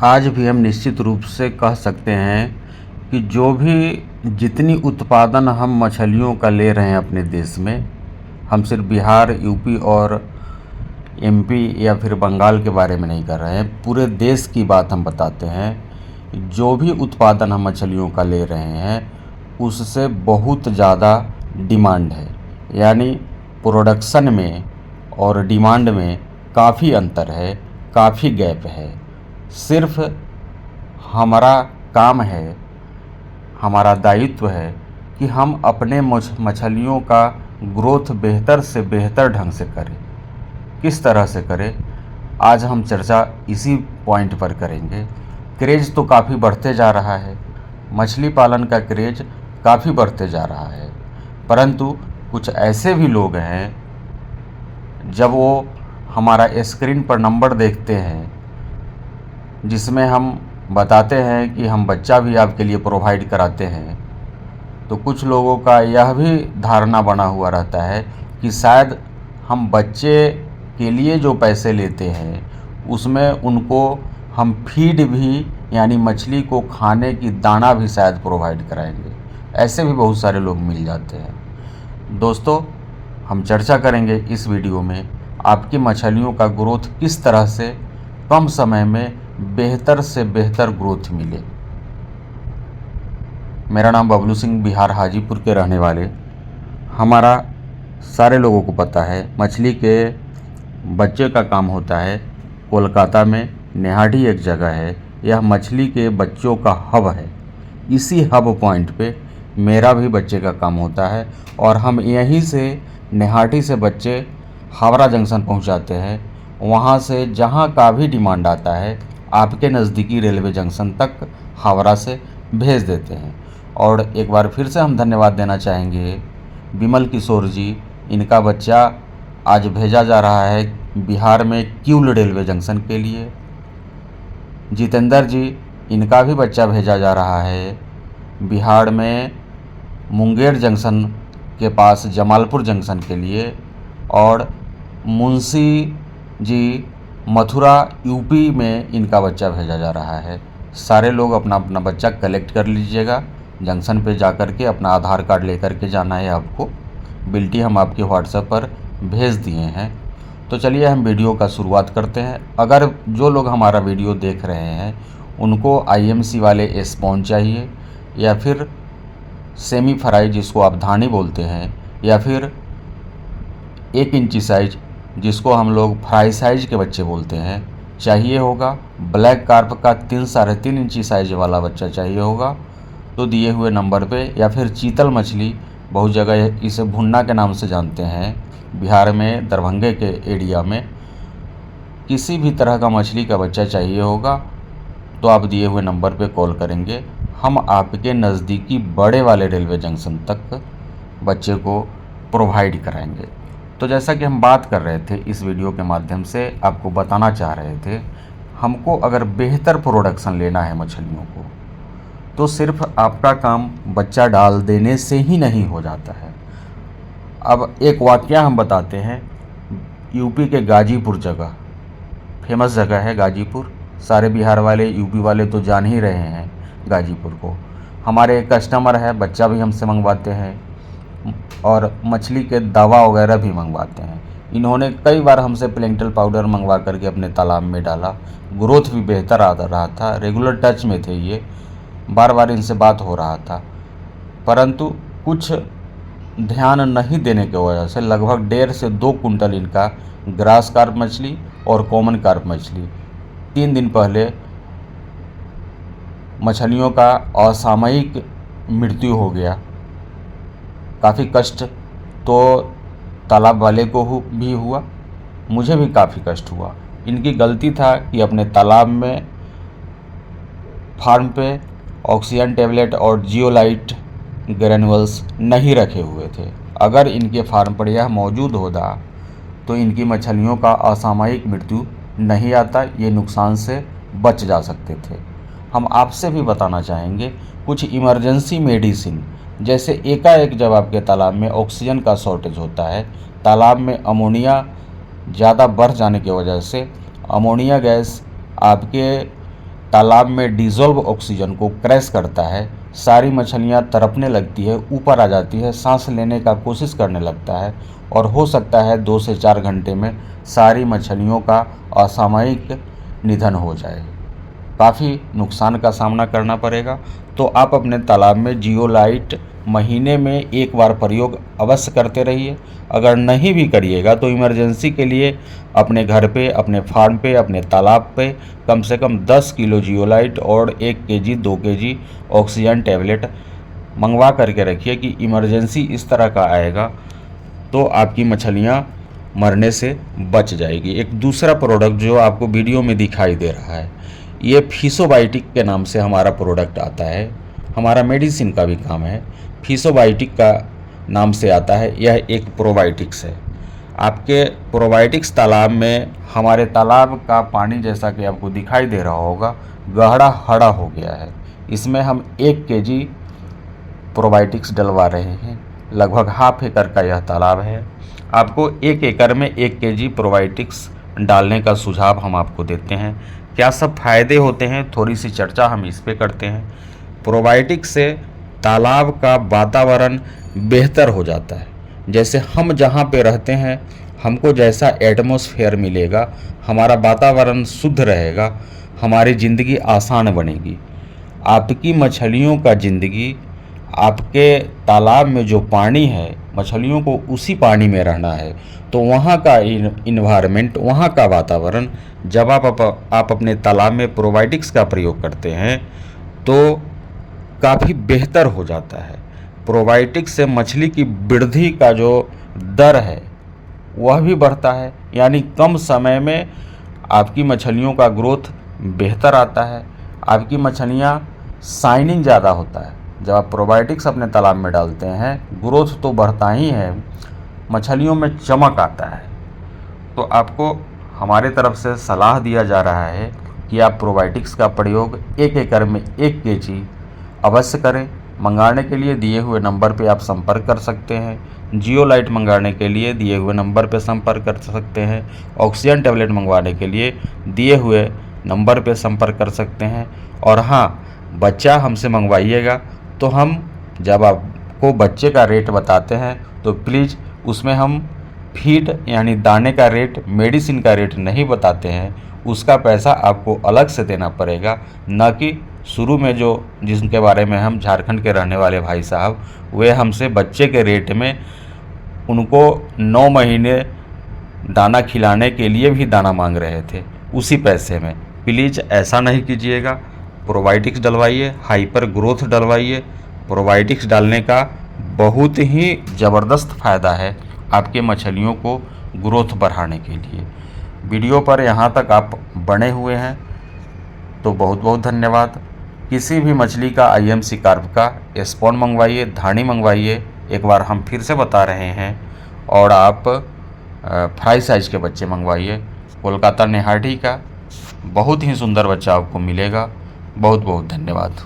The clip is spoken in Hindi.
आज भी हम निश्चित रूप से कह सकते हैं कि जो भी जितनी उत्पादन हम मछलियों का ले रहे हैं अपने देश में, हम सिर्फ बिहार, यूपी और एमपी या फिर बंगाल के बारे में नहीं कर रहे हैं, पूरे देश की बात हम बताते हैं। जो भी उत्पादन हम मछलियों का ले रहे हैं उससे बहुत ज़्यादा डिमांड है, यानी प्रोडक्शन में और डिमांड में काफ़ी अंतर है, काफ़ी गैप है। सिर्फ हमारा काम है, हमारा दायित्व है कि हम अपने मछलियों का ग्रोथ बेहतर से बेहतर ढंग से करें। किस तरह से करें, आज हम चर्चा इसी पॉइंट पर करेंगे। क्रेज़ तो काफ़ी बढ़ते जा रहा है, मछली पालन का क्रेज़ काफ़ी बढ़ते जा रहा है, परंतु कुछ ऐसे भी लोग हैं जब वो हमारा स्क्रीन पर नंबर देखते हैं जिसमें हम बताते हैं कि हम बच्चा भी आपके लिए प्रोवाइड कराते हैं, तो कुछ लोगों का यह भी धारणा बना हुआ रहता है कि शायद हम बच्चे के लिए जो पैसे लेते हैं उसमें उनको हम फीड भी, यानी मछली को खाने की दाना भी शायद प्रोवाइड कराएंगे। ऐसे भी बहुत सारे लोग मिल जाते हैं। दोस्तों, हम चर्चा करेंगे इस वीडियो में आपकी मछलियों का ग्रोथ किस तरह से कम समय में बेहतर से बेहतर ग्रोथ मिले। मेरा नाम बबलू सिंह, बिहार हाजीपुर के रहने वाले। हमारा सारे लोगों को पता है मछली के बच्चे का काम होता है कोलकाता में। नेहाड़ी एक जगह है, यह मछली के बच्चों का हब है। इसी हब पॉइंट पे मेरा भी बच्चे का काम होता है और हम यहीं से नेहाड़ी से बच्चे हावड़ा जंक्शन पहुंचाते हैं। वहां से जहां का भी डिमांड आता है आपके नज़दीकी रेलवे जंक्शन तक हावड़ा से भेज देते हैं। और एक बार फिर से हम धन्यवाद देना चाहेंगे विमल किशोर जी, इनका बच्चा आज भेजा जा रहा है बिहार में किउल रेलवे जंक्शन के लिए। जितेंद्र जी, इनका भी बच्चा भेजा जा रहा है बिहार में मुंगेर जंक्शन के पास जमालपुर जंक्शन के लिए। और मुंशी जी, मथुरा यूपी में इनका बच्चा भेजा जा रहा है। सारे लोग अपना अपना बच्चा कलेक्ट कर लीजिएगा। जंक्शन पे जाकर के अपना आधार कार्ड लेकर के जाना है आपको। बिल्टी हम आपके व्हाट्सएप पर भेज दिए हैं। तो चलिए हम वीडियो का शुरुआत करते हैं। अगर जो लोग हमारा वीडियो देख रहे हैं उनको आईएमसी वाले स्पॉन चाहिए, या फिर सेमी फ्राई जिसको आप धानी बोलते हैं, या फिर 1 इंची साइज जिसको हम लोग फ्राई साइज के बच्चे बोलते हैं चाहिए होगा, ब्लैक कार्प का 3-3.5 इंची साइज वाला बच्चा चाहिए होगा, तो दिए हुए नंबर पे, या फिर चीतल मछली, बहुत जगह इसे भुन्ना के नाम से जानते हैं बिहार में, दरभंगे के एरिया में, किसी भी तरह का मछली का बच्चा चाहिए होगा तो आप दिए हुए नंबर पे कॉल करेंगे। हम आपके नज़दीकी बड़े वाले रेलवे जंक्शन तक बच्चे को प्रोवाइड कराएंगे। तो जैसा कि हम बात कर रहे थे, इस वीडियो के माध्यम से आपको बताना चाह रहे थे, हमको अगर बेहतर प्रोडक्शन लेना है मछलियों को तो सिर्फ आपका काम बच्चा डाल देने से ही नहीं हो जाता है। अब एक वाकया हम बताते हैं। यूपी के गाजीपुर जगह, फेमस जगह है गाजीपुर, सारे बिहार वाले, यूपी वाले तो जान ही रहे हैं गाजीपुर को। हमारे एक कस्टमर है, बच्चा भी हमसे मंगवाते हैं और मछली के दवा वगैरह भी मंगवाते हैं। इन्होंने कई बार हमसे प्लैंक्टन पाउडर मंगवा करके अपने तालाब में डाला, ग्रोथ भी बेहतर आ रहा था, रेगुलर टच में थे ये, बार बार इनसे बात हो रहा था, परंतु कुछ ध्यान नहीं देने की वजह से लगभग 1.5 से 2 कुंटल इनका ग्रास कार्प मछली और कॉमन कार्प मछली 3 दिन पहले मछलियों का असामयिक मृत्यु हो गया। काफ़ी कष्ट तो तालाब वाले को भी हुआ, मुझे भी काफ़ी कष्ट हुआ। इनकी गलती था कि अपने तालाब में फार्म पे ऑक्सीजन टेबलेट और जियोलाइट ग्रैन्युअल्स नहीं रखे हुए थे। अगर इनके फार्म पर यह मौजूद होता तो इनकी मछलियों का असामयिक मृत्यु नहीं आता, ये नुकसान से बच जा सकते थे। हम आपसे भी बताना चाहेंगे कुछ इमरजेंसी मेडिसिन, जैसे एकाएक जब आपके तालाब में ऑक्सीजन का शॉर्टेज होता है, तालाब में अमोनिया ज़्यादा बढ़ जाने की वजह से अमोनिया गैस आपके तालाब में डिज़ोल्व ऑक्सीजन को क्रैश करता है, सारी मछलियाँ तड़पने लगती है, ऊपर आ जाती है, सांस लेने का कोशिश करने लगता है और हो सकता है 2 से 4 घंटे में सारी मछलियों का असामयिक निधन हो जाए। काफ़ी नुकसान का सामना करना पड़ेगा। तो आप अपने तालाब में जियोलाइट महीने में एक बार प्रयोग अवश्य करते रहिए। अगर नहीं भी करिएगा तो इमरजेंसी के लिए अपने घर पे, अपने फार्म पे, अपने तालाब पे कम से कम 10 किलो जियोलाइट और 1 केजी 2 केजी ऑक्सीजन टैबलेट मंगवा करके रखिए कि इमरजेंसी इस तरह का आएगा तो आपकी मछलियाँ मरने से बच जाएगी। एक दूसरा प्रोडक्ट जो आपको वीडियो में दिखाई दे रहा है, ये फिशोबायोटिक के नाम से हमारा प्रोडक्ट आता है। हमारा मेडिसिन का भी काम है, फिशोबायोटिक का नाम से आता है। यह एक प्रोबायोटिक्स है। आपके प्रोबायोटिक्स तालाब में, हमारे तालाब का पानी जैसा कि आपको दिखाई दे रहा होगा, गहरा हरा हो गया है। इसमें हम 1 केजी प्रोबायोटिक्स डलवा रहे हैं। लगभग हाफ एकड़ का यह तालाब है। आपको 1 एकड़ में 1 केजी प्रोबायोटिक्स डालने का सुझाव हम आपको देते हैं। क्या सब फायदे होते हैं, थोड़ी सी चर्चा हम इस पे करते हैं। प्रोबायोटिक्स से तालाब का वातावरण बेहतर हो जाता है। जैसे हम जहाँ पे रहते हैं, हमको जैसा एटमॉस्फेयर मिलेगा, हमारा वातावरण शुद्ध रहेगा, हमारी ज़िंदगी आसान बनेगी। आपकी मछलियों का ज़िंदगी, आपके तालाब में जो पानी है, मछलियों को उसी पानी में रहना है, तो वहाँ का इन्वायरमेंट, वहाँ का वातावरण, जब आप अपने तालाब में प्रोबायोटिक्स का प्रयोग करते हैं तो काफ़ी बेहतर हो जाता है। प्रोबायोटिक्स से मछली की वृद्धि का जो दर है वह भी बढ़ता है, यानी कम समय में आपकी मछलियों का ग्रोथ बेहतर आता है। आपकी मछलियाँ शाइनिंग ज़्यादा होता है। जब आप प्रोबायोटिक्स अपने तालाब में डालते हैं, ग्रोथ तो बढ़ता ही है, मछलियों में चमक आता है। तो आपको हमारे तरफ से सलाह दिया जा रहा है कि आप प्रोबायोटिक्स का प्रयोग 1 एकड़ में 1 केजी अवश्य करें। मंगाने के लिए दिए हुए नंबर पर आप संपर्क कर सकते हैं। जियोलाइट मंगाने के लिए दिए हुए नंबर पर संपर्क कर सकते हैं। ऑक्सीजन टैबलेट मंगवाने के लिए दिए हुए नंबर पर संपर्क कर सकते हैं। और हाँ, बच्चा हमसे मंगवाइएगा तो हम जब आपको बच्चे का रेट बताते हैं तो प्लीज़ उसमें हम फीड यानी दाने का रेट, मेडिसिन का रेट नहीं बताते हैं। उसका पैसा आपको अलग से देना पड़ेगा, न कि शुरू में जो जिनके बारे में हम झारखंड के रहने वाले भाई साहब, वे हमसे बच्चे के रेट में उनको 9 महीने दाना खिलाने के लिए भी दाना मांग रहे थे उसी पैसे में। प्लीज़ ऐसा नहीं कीजिएगा। प्रोबायोटिक्स डलवाइए, हाइपर ग्रोथ डलवाइए। प्रोबायोटिक्स डालने का बहुत ही ज़बरदस्त फ़ायदा है आपके मछलियों को ग्रोथ बढ़ाने के लिए। वीडियो पर यहाँ तक आप बने हुए हैं तो बहुत बहुत धन्यवाद। किसी भी मछली का IMC कार्प का स्पॉन मंगवाइए, धानी मंगवाइए, एक बार हम फिर से बता रहे हैं। और आप फ्राई साइज के बच्चे मंगवाइए। कोलकाता निहाटी का बहुत ही सुंदर बच्चा आपको मिलेगा। बहुत बहुत धन्यवाद।